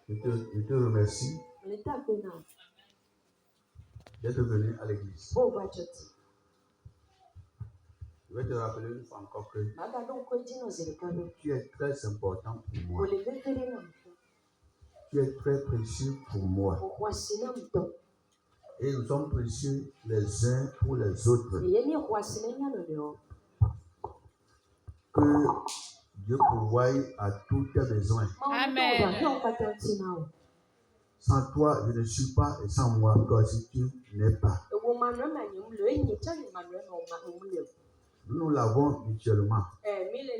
Je te remercie d'être venu à l'église. Je vais te rappeler une fois encore que tu es très important pour moi. Tu es très précieux pour moi. Et nous sommes précieux les uns pour les autres. Que Dieu pourvoie à tous tes besoins. Amen. Sans toi, je ne suis pas, et sans moi, toi aussi tu n'es pas. Nous l'avons mutuellement. Il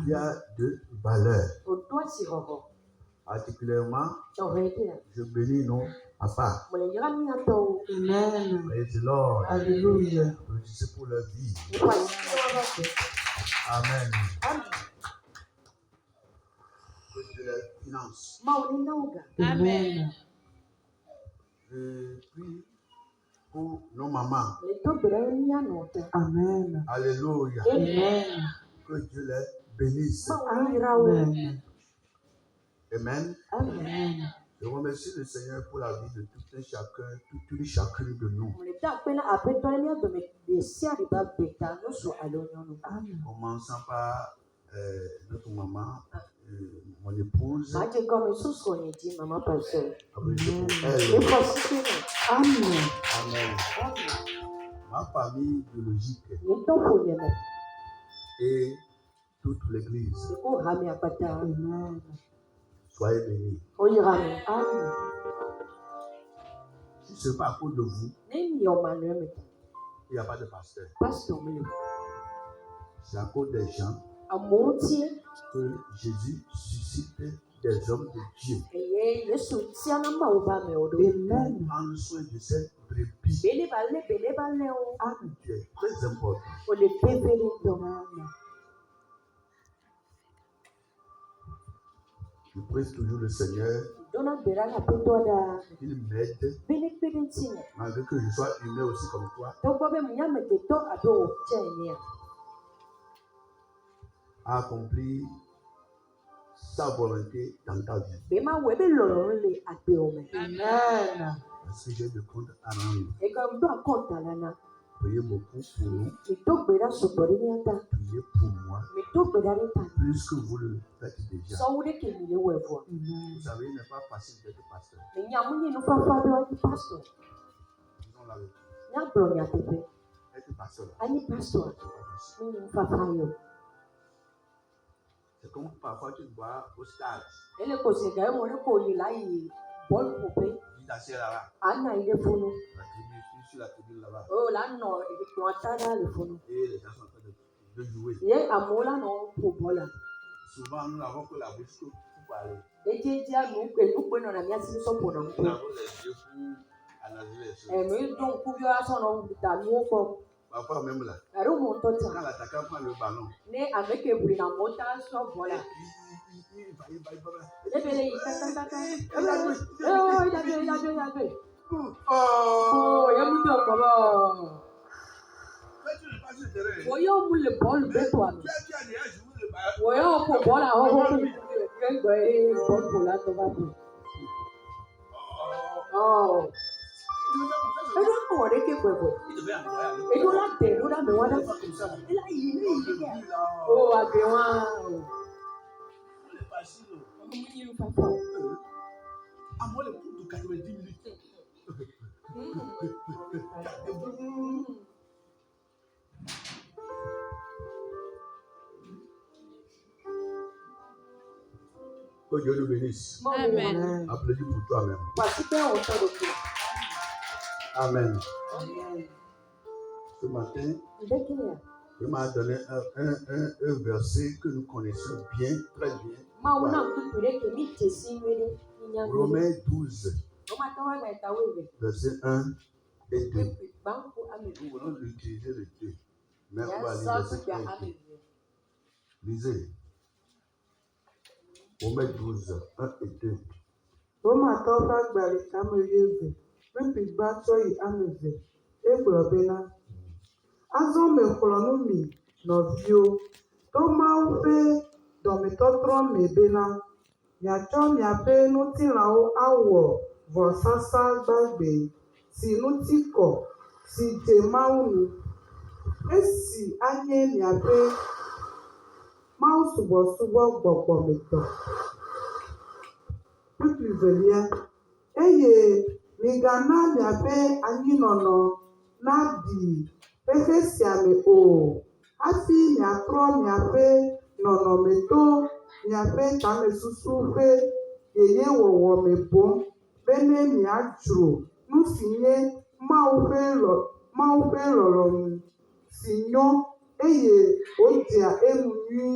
y a deux valeurs. Particulièrement, je bénis nos papas. Amen. Praise the Lord. Alléluia. Applaudissez pour leur vie. Amen. Que Dieu les finance. Amen. Je prie pour nos mamans. Amen. Alléluia. Amen. Que Dieu les bénisse. Amen. Amen. Amen. Je remercie le Seigneur pour la vie de tout un chacun, toute chacune de nous. Commençons par notre maman, mon épouse. Applaudissez pour elle. Amen. Amen. Ma famille biologique et toute l'église. Amen. Soyez bénis. Amen. Si ce n'est pas à cause de vous, il n'y a pas de pasteur. C'est à cause des gens que Jésus suscite des hommes de Dieu. Amen. Prendre soin de cette brebis. Tu es très important. Je prie toujours le Seigneur qu'il m'aide, malgré que je sois humain aussi comme toi, à accomplir sa volonté dans ta vie. Amen. Parce que j'ai de comptes à rendre. Priez beaucoup pour nous. Priez pour moi. Plus que vous le faites déjà. Vous savez, il n'est pas facile d'être pasteur. Disons la vérité. Être pasteur, c'est pas facile. C'est comme parfois tu vois au stade. Il est assis là-bas. Sur la tribune là-bas. Et les gens sont en train de jouer. Souvent, nous n'avons que la bouche pour parler. Nous avons les yeux pour analyser les choses. Parfois même là, quand l'attaquant prend le ballon, et puis il que Dieu nous bénisse. Amen. Applaudis pour toi-même. Amen. Ce matin, il m'a donné un verset que nous connaissons bien, très bien. Romains 12, verset 1 et 2. Nous voulons l'utiliser les deux. Mais on va lire verset 1 et 2. Lisez. Romains 12, 1 et 2. Azɔ me xlɔ̃nu mi nɔviwo, to Mawu ƒe gɔmetɔtrɔ me bena miatsɔ miaƒe ŋutilãwo awɔ vɔsasa gbagbe si ŋuti kɔ si dze Mawu nu. Esi anye miaƒe mawusubɔsubɔ gbɔgbɔmetɔ. Ƒuƒuivelia, eye migana miaƒe anyinɔnɔ naɖi xexe sia me o, hafi miatrɔ miaƒe nɔnɔme to miaƒe tamesusu ƒe yeyewɔwɔ me boŋ, bene miadzro nu si nye Mawu ƒe lɔlɔ̃nu si nyo eye wodzea enu nyui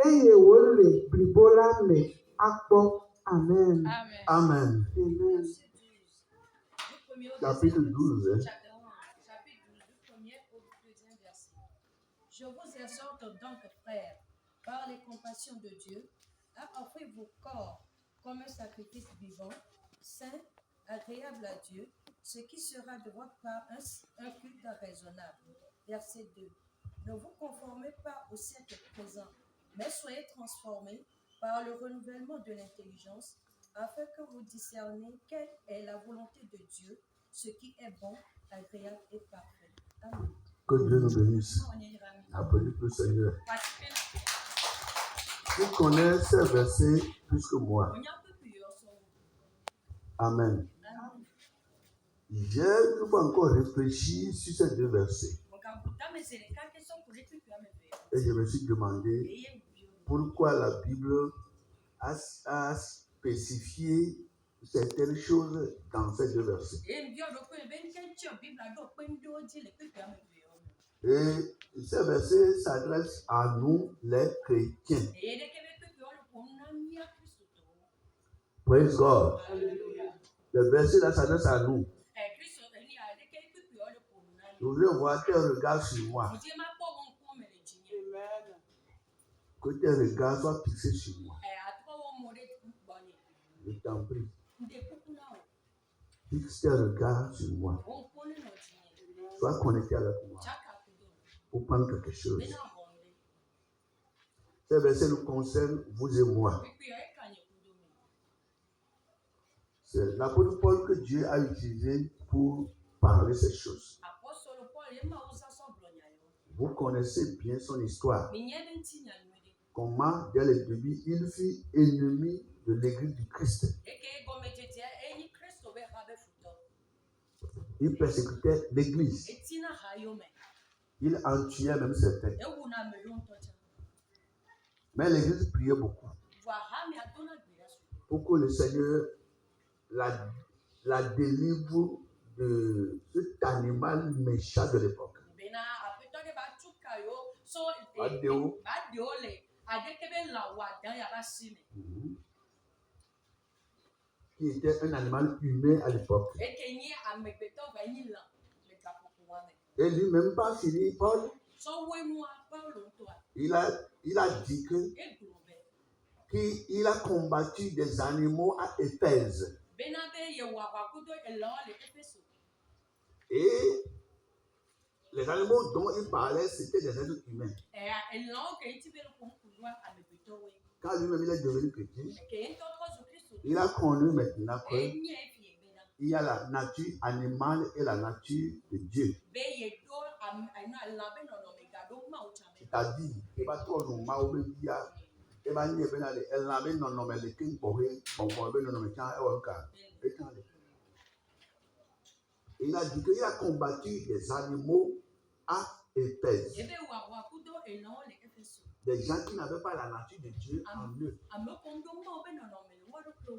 eye wòle blibo la me akpɔ. Amen. Amen. Amen. Chapitre 12. Chapitre 12, du premier au deuxième verset. Je vous exhorte donc, frères, par les compassions de Dieu, à offrir vos corps comme un sacrifice vivant, saint, agréable à Dieu, ce qui sera de votre part un culte raisonnable. Verset 2. Ne vous conformez pas au siècle présent, mais soyez transformés par le renouvellement de l'intelligence, afin que vous discerniez quelle est la volonté de Dieu, ce qui est bon, agréable et parfait. Amen. Que Dieu nous bénisse. Appelez le Seigneur. Tu connais ces versets plus que moi. Amen. J'ai une fois encore réfléchi sur ces deux versets. Et je me suis demandé pourquoi la Bible a spécifié certaines choses dans ces deux versets. Et ces versets s'adressent à nous, les chrétiens. Praise God. Le verset là s'adresse à nous. Je voudrais voir tes regards sur moi. Que tes regards soient fixés sur moi. Je t'en prie. Fixe tes regards sur moi. Sois connecté avec moi pour prendre quelque chose. Ces versets nous concernent, vous et moi. C'est l'apôtre Paul que Dieu a utilisé pour parler ces choses. Vous connaissez bien son histoire. Comment, dès le début, il fut ennemi de l'église du Christ. Il persécutait l'église. Il en tuait même certains. Mais l'église priait beaucoup pour que le Seigneur la délivre de cet animal méchant de l'époque. Qui était un animal humain à l'époque. Et lui-même pas fini, Paul. Il a dit qu'il a combattu des animaux à Éphèse. Et les animaux dont il parlait, c'était des êtres humains. Quand lui-même il est devenu chrétien, il a connu maintenant qu'il y a la nature animale et la nature de Dieu. C'est-à-dire, il va tout nous mauvais dire, il va dire que elle n'avait non non mais le king pour lui, bon non mais quand il a dit qu'il a combattu des animaux à Éphèse. Des gens qui n'avaient pas la nature de Dieu en eux.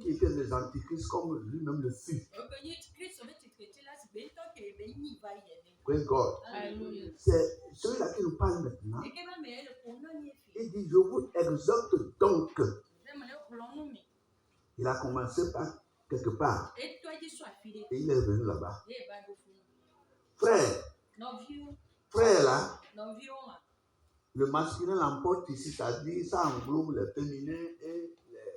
Qui étaient des antichrists comme lui-même le fut. Praise God. C'est celui-là qui nous parle maintenant. Il dit, je vous exhorte donc. Il a commencé par quelque part. Et il est venu là-bas. Frère là, le masculin l'emporte ici, c'est-à-dire ça englobe les féminins et les...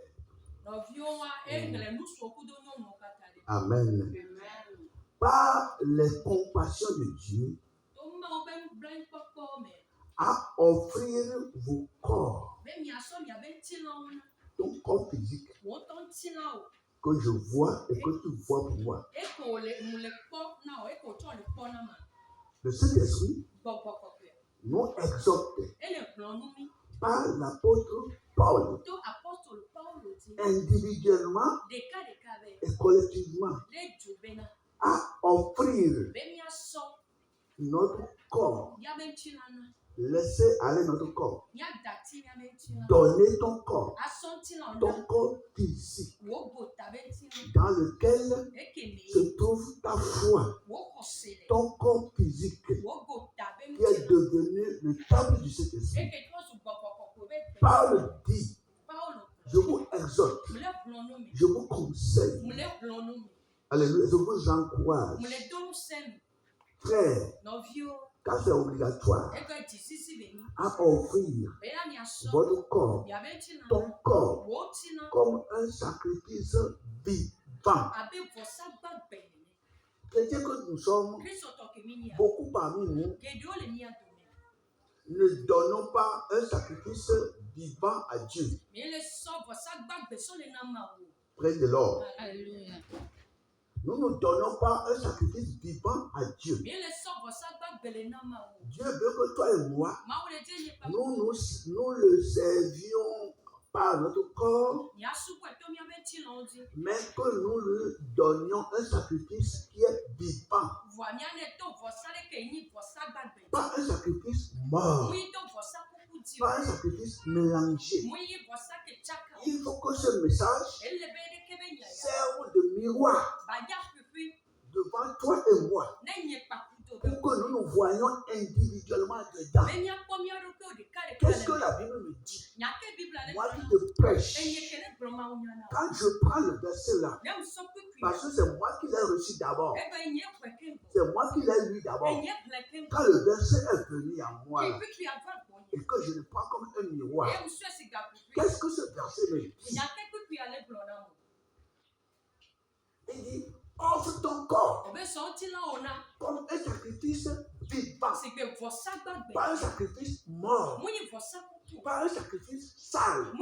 Amen. Par les compassions de Dieu, à offrir vos corps ton corps physique que je vois et que tu vois pour moi. Le Saint-Esprit nous exhorte par l'apôtre Paul individuellement et collectivement à offrir notre corps. Laissez aller notre corps. Donnez ton corps physique dans lequel se trouve ta foi, ton corps physique qui est devenu le temple du Saint-Esprit. Paul dit, je vous exhorte, je vous conseille, alléluia, je vous encourage, frère, car c'est obligatoire à offrir votre corps, ton corps, comme un sacrifice vivant. C'est-à-dire que nous sommes, beaucoup parmi nous, ne donnons pas un sacrifice vivant à Dieu. Près de l'or. Nous ne donnons pas un sacrifice vivant à Dieu. Dieu veut que toi et moi, nous le servions par notre corps, mais que nous lui donnions un sacrifice qui est vivant. Pas un sacrifice mort, pas un sacrifice mélangé. Il faut que ce message serve de miroir devant toi et moi, pour que nous nous voyions individuellement dedans. Qu'est-ce que la Bible me dit? Moi qui te prêche, quand je prends le verset là, parce que c'est moi qui l'ai reçu d'abord, c'est moi qui l'ai lu d'abord. Quand le verset est venu à moi là, et que je le prends comme un miroir, qu'est-ce que ce verset me dit? Il dit, offre ton corps comme un sacrifice vivant, pas un sacrifice mort, pas un sacrifice sale,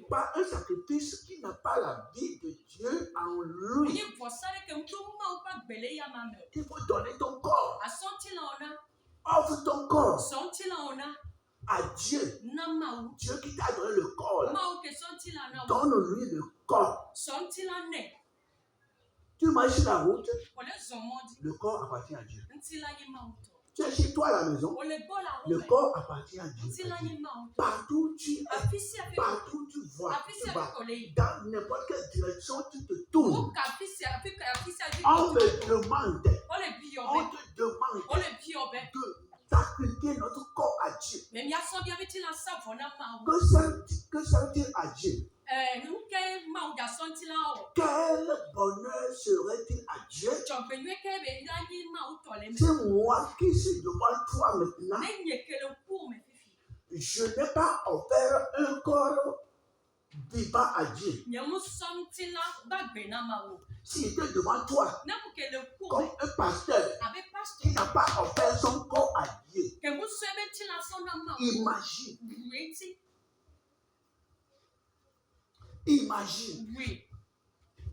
pas un sacrifice qui n'a pas la vie de Dieu en lui. Il faut donner ton corps. Offre ton corps à Dieu. Dieu qui t'a donné le corps, donne-lui le corps. Tu marches sur la route, le corps appartient à Dieu. Tu es chez toi à la maison, le corps appartient à Dieu. Partout tu es, partout tu vois, tu vas, dans n'importe quelle direction tu te tournes. On te demande de sacrifier notre corps à Dieu. Que sert-il à Dieu? Quel bonheur serait-il à Dieu si moi qui suis devant toi maintenant, je n'ai pas offert un corps vivant à Dieu? S'il était devant toi comme un pasteur qui n'a pas offert son corps à Dieu, imagine.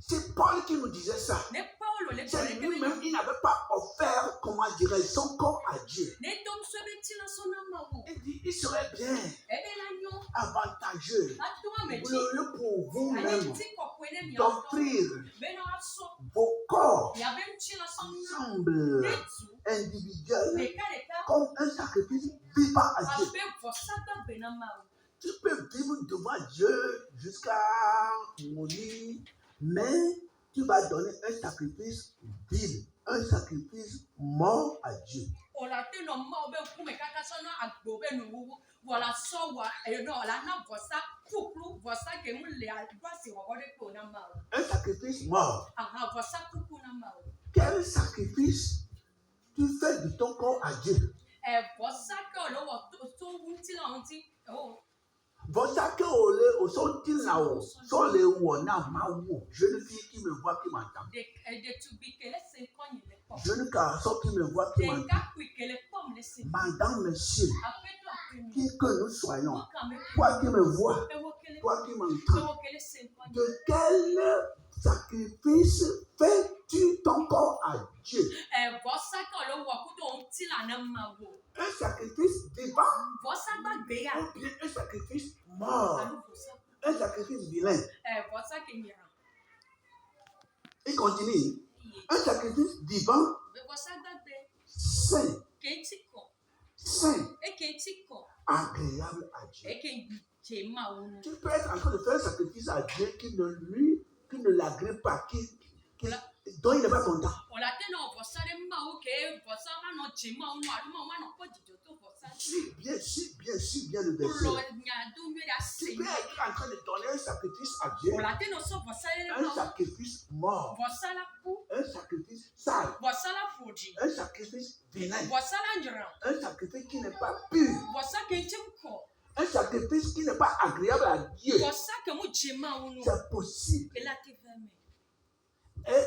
C'est Paul qui nous disait ça. C'est lui-même, il n'avait pas offert, comment dirais-je, son corps à Dieu. Il dit, il serait bien avantageux pour vous-même d'offrir vos corps ensemble, individuels, comme un sacrifice vivant à Dieu. Tu peux vivre devant Dieu jusqu'à mourir, mais tu vas donner un sacrifice vil, un sacrifice mort à Dieu. Un sacrifice mort. Quel sacrifice tu fais de ton corps à Dieu? Vosaka au sortir là-haut, sur les ouana maou, jeune fille qui me voit, qui m'entend. Jeune garçon qui me voit, qui m'entend. Madame, monsieur, qui que nous soyons, toi qui me vois, toi qui m'entends, de quel sacrifice fais-tu ton corps à Dieu? Un sacrifice divin ou bien un sacrifice mort, un sacrifice vilain. Il continue. Un sacrifice divin, saint, agréable à Dieu. Tu peux être en train de faire un sacrifice à Dieu qui ne l'agrée pas, dont il n'est pas content. Suis bien le verset. Tu peux être en train de donner un sacrifice à Dieu, un sacrifice mort, un sacrifice sale, un sacrifice vilain, un sacrifice qui n'est pas pur, un sacrifice qui n'est pas agréable à Dieu. C'est possible.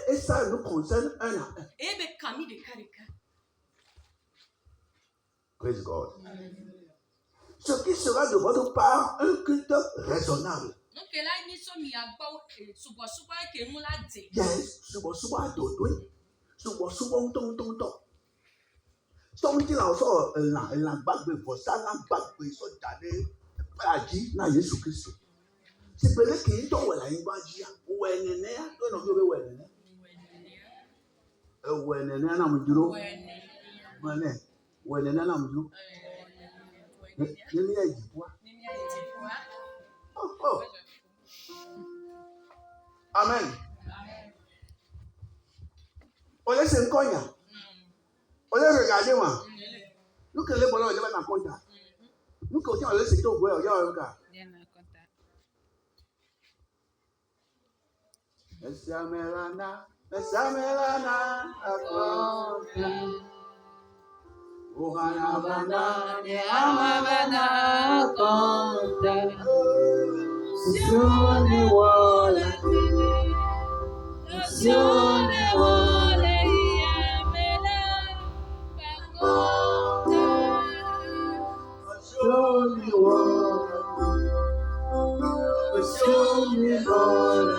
Et ça nous concerne un à un. Praise God. Ce qui sera de votre part un culte raisonnable. Yes, Amen. On laisse un cognac. On laisse regarder moi. Nous que les bonhommes, on va dans le nous que on laisse tout voir, il y a un gars. Messamelana, Ohanabana, Amabana, Conta, Sione Wala, Sione Wala, Yamela, Conta, Sione Wala, Sione Wala,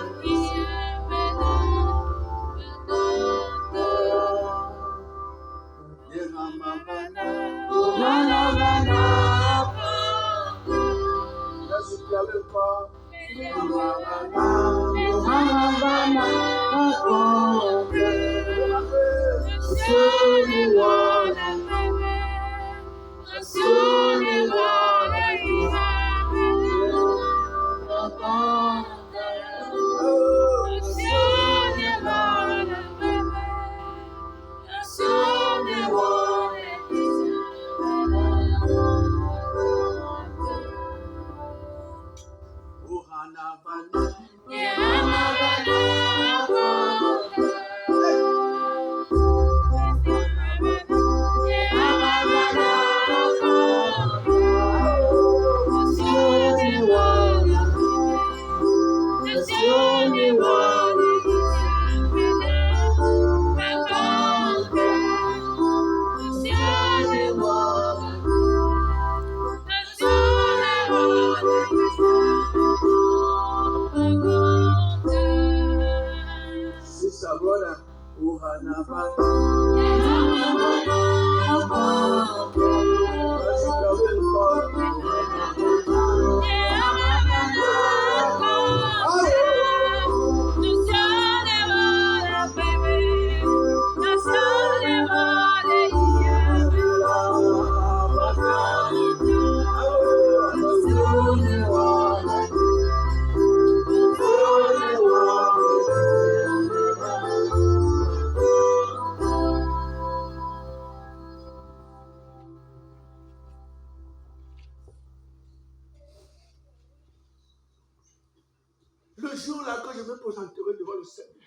Le jour là que je me présenterai devant le Seigneur,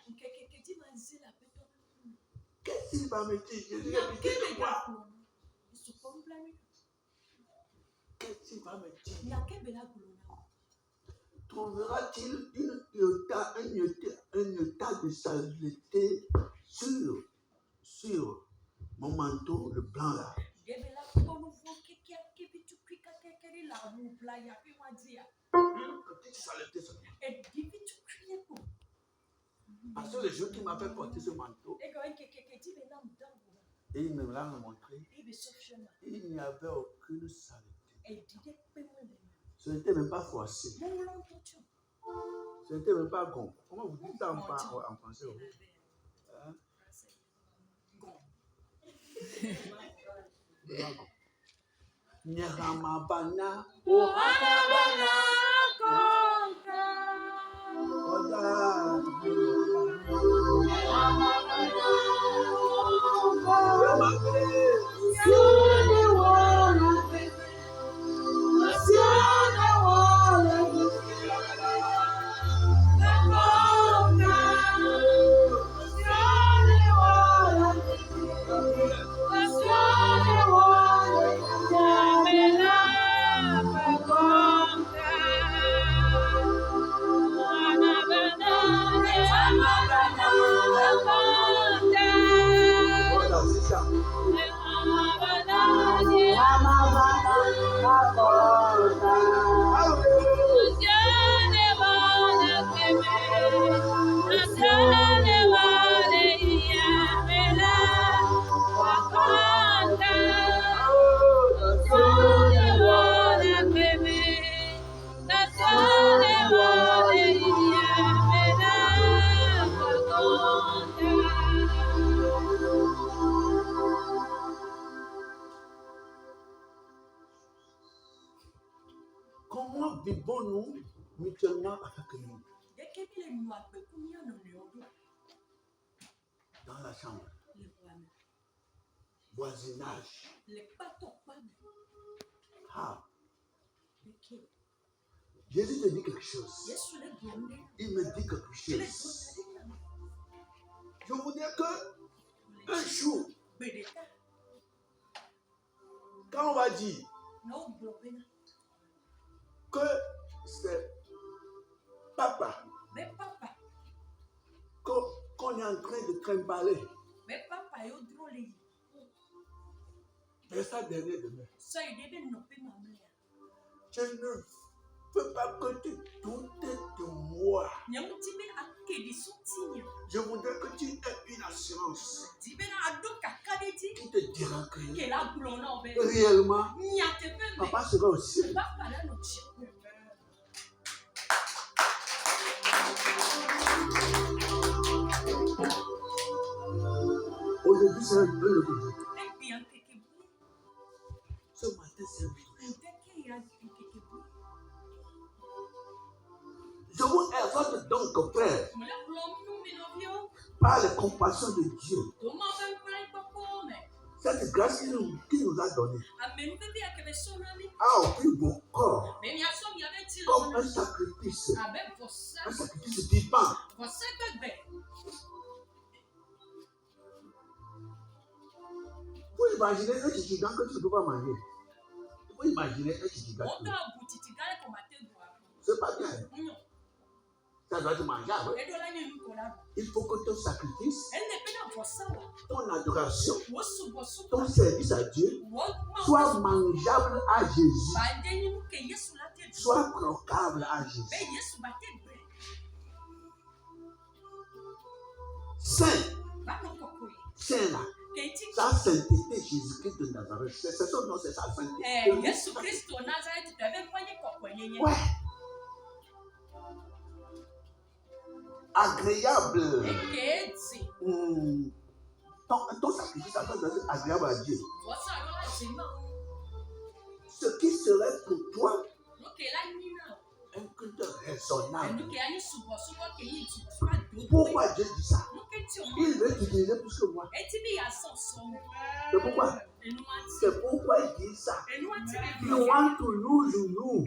qu'est-ce qu'il va me dire? Je lui ai dit, quoi? Qu'est-ce qu'il va me dire? Trouvera-t-il un état de saleté sur mon manteau, le blanc là? Petite saleté seulement. Parce que le jour qui m'a fait porter ce manteau, et il me l'a montré, il n'y avait aucune saleté. Ce n'était même pas froissé. Ce n'était même pas gon. Comment vous dites ça en français? Hein? Nyaramabana. Comment vivons-nous mutuellement avec nous? Dans la chambre. Voisinage. Ah. Jésus te dit quelque chose. Il me dit quelque chose. Je voudrais que un jour, quand on va dire que c'est papa, qu'on est en train de trimballer, et ça derrière demain. Je ne veux pas que tu doutes de moi. Je voudrais que tu aies une assurance qui te dira que réellement, papa sera au ciel. Aujourd'hui, c'est un peu le début. Ce matin, c'est un peu. Je vous exhorte donc, frère, par les compassions de Dieu, cette grâce qu'il nous a donnée, à offrir vos corps comme un sacrifice vivant. Vous imaginez un chichigan que tu ne peux pas manger. Vous imaginez un chichigan. C'est pas bien. Ça doit être mangeable. Il faut que ton sacrifice, ton adoration, ton service à Dieu soit mangeable à Jésus, soit croquable à Jésus. Saint là, sa sainteté, Jésus-Christ de Nazareth, c'est son nom, c'est sa sainteté. Ouais. Agréable. Ton sacrifice est agréable à Dieu. Ce qui serait pour toi un culte raisonnable. Pourquoi Dieu dit ça? Il veut t'utiliser plus que moi. C'est pourquoi? C'est pourquoi il dit ça. You want to lose you.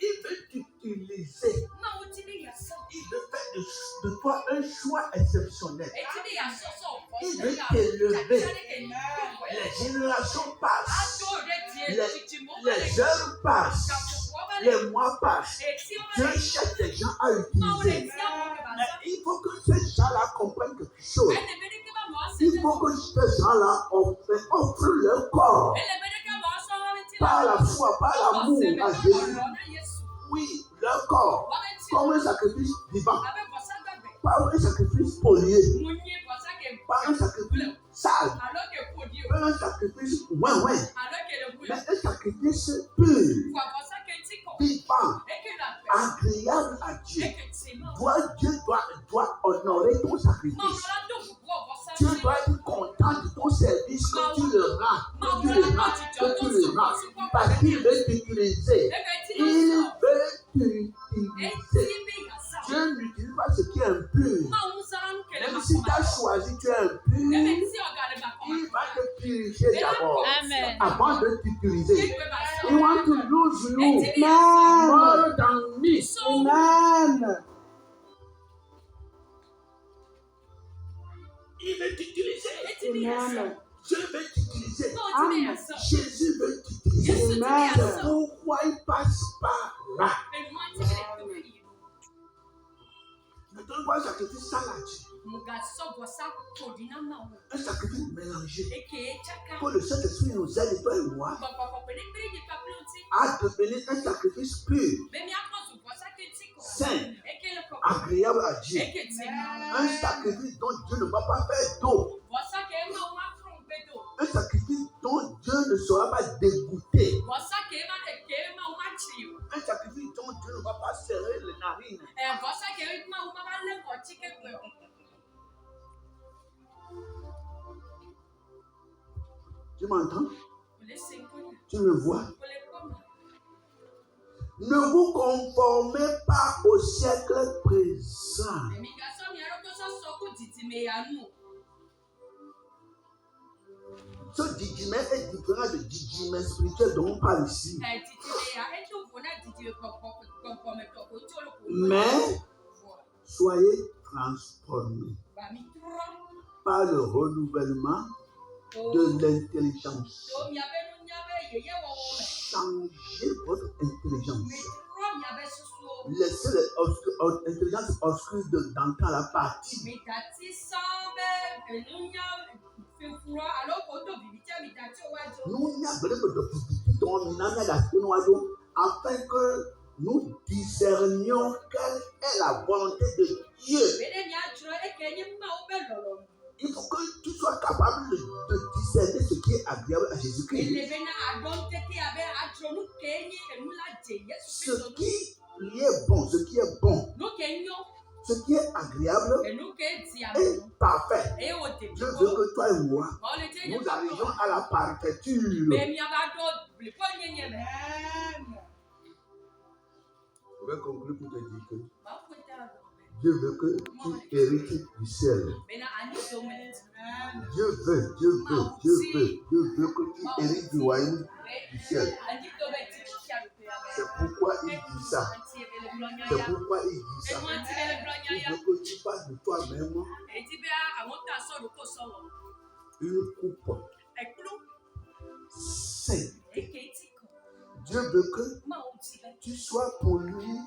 Il veut t'utiliser. Il veut faire de toi un choix exceptionnel. Il veut t'élever. Les générations passent. Les heures passent. les mois passent. Dieu cherche des gens à utiliser. Mais il faut que ces gens-là comprennent quelque chose. Il faut que ces gens-là offrent leur corps par la foi, par l'amour à Jésus. Oui, leur corps, comme un sacrifice vivant, pas un sacrifice pollué, pas un sacrifice sale, pas un sacrifice ouin, mais un sacrifice pur, vivant, agréable à Dieu. Dieu doit honorer ton sacrifice. Dieu doit être content de ton service que tu le rends, parce qu'il veut t'utiliser. Il veut t'utiliser. Dieu n'utilise pas ce qui est impur. Même si tu as choisi, tu es impur, il va te purifier d'abord avant de t'utiliser. He wants to lose you more than me. Amen. Il veut t'utiliser. Amen. Dieu veut t'utiliser. Amen. Jésus veut t'utiliser. Amen. C'est pourquoi il passe par là. Ne donne pas un sacrifice sans la Dieu. Un sacrifice mélangé. Que le Saint-Esprit nous aide, toi et moi, à devenir un sacrifice pur, saint, agréable à Dieu. Un sacrifice dont Dieu ne va pas faire d'eau. Un sacrifice dont Dieu ne sera pas dégoûté. Un sacrifice dont Dieu ne va pas serrer les narines. Tu m'entends? Tu me vois? Ne vous conformez pas au siècle présent. Ce didymé est différent de didymé spirituel dont on parle ici. Mais soyez transformés par le renouvellement de l'intelligence. Changez votre intelligence. Laissez l'intelligence obscure d'entrer à la partie. Afin que nous discernions quelle est la volonté de Dieu. Il faut que tu sois capable de discerner ce qui est agréable à Jésus-Christ. Ce qui lui est bon, ce qui est bon, ce qui est agréable et parfait. Je veux que toi et moi, nous arrivions à la parfaiture. Je vais conclure pour te dire que Dieu veut que tu hérites du ciel. Dieu veut que tu hérites du royaume du ciel. C'est pourquoi il dit ça. C'est pourquoi il dit ça. Il veut que tu fasses de toi-même une coupe sainte. Dieu veut que tu sois pour lui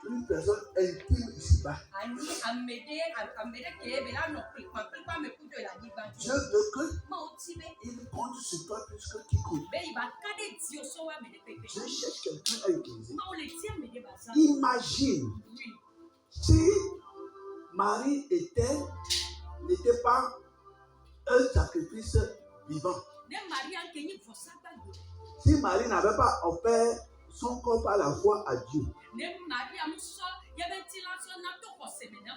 une personne intime ici-bas. Dieu veut qu'il compte sur toi plus que quiconque. Je cherche quelqu'un à utiliser. Imagine si Marie n'était pas un sacrifice vivant. Si Marie n'avait pas offert son corps par la foi à Dieu.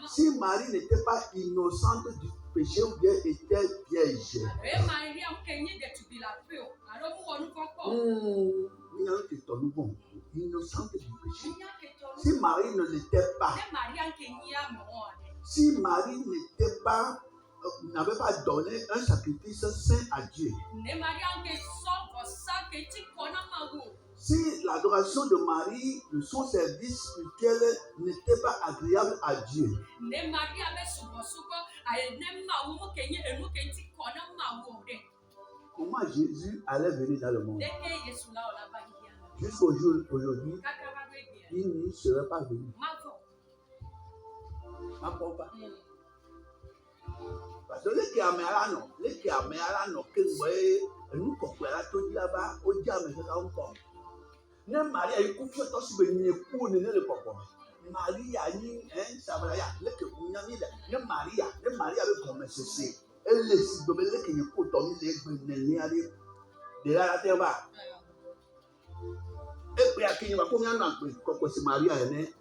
Si Marie n'était pas innocente du péché ou bien était vierge. Innocente du péché. Si Marie ne l'était pas. Si Marie n'avait pas donné un sacrifice saint à Dieu. Si l'adoration de Marie, de son service spirituel n'était pas agréable à Dieu. Comment Jésus allait venir dans le monde? Jusqu'au jour aujourd'hui, il n'y serait pas venu. Ma voix. Ma papa. Parce que les qui amènent que nous comprenons tout là-bas, au diable, c'est encore. Ne Maria, il coupe tout aussi bien pour ne le papa. Maria, ni ça va ya, le que vous n'avez pas. Ne Maria veut commencer. Elle laisse de le que il faut tomber les aller de la terre bas. Et puis à qui va combien d'années comme c'est Maria est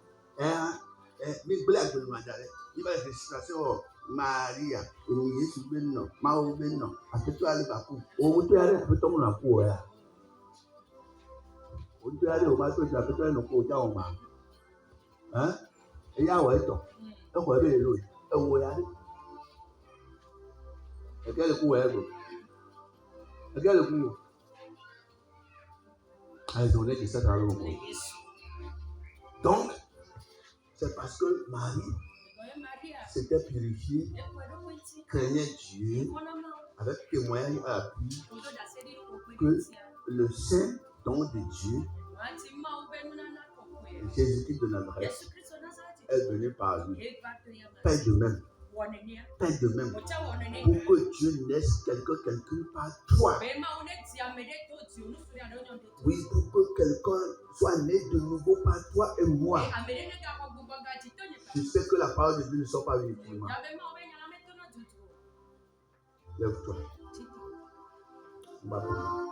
mais blague de madame. Il va registration Maria, il y a sur ben non, Mao ben non. Après tu aller à coup. On peut aller après tomber dans coup là. On peut aller au bateau de après toi non coup ta on ma. Hein? Et ya ouais to. E ko be lo. E wo ya de. E quel coup est go. E quel coup. Ah, ils ont dit que ça dans le monde. Donc, c'est parce que Marie s'était purifiée, craignait Dieu, avec témoignage à l'appui que le saint don de Dieu, Jésus-Christ de Nazareth, est venu par lui. Pas de même. Pas de même. Pour que Dieu naisse quelqu'un par toi. Oui, pour que quelqu'un soit né de nouveau par toi et moi. Je sais que la parole de Dieu ne sort pas uniquement. Lève-toi.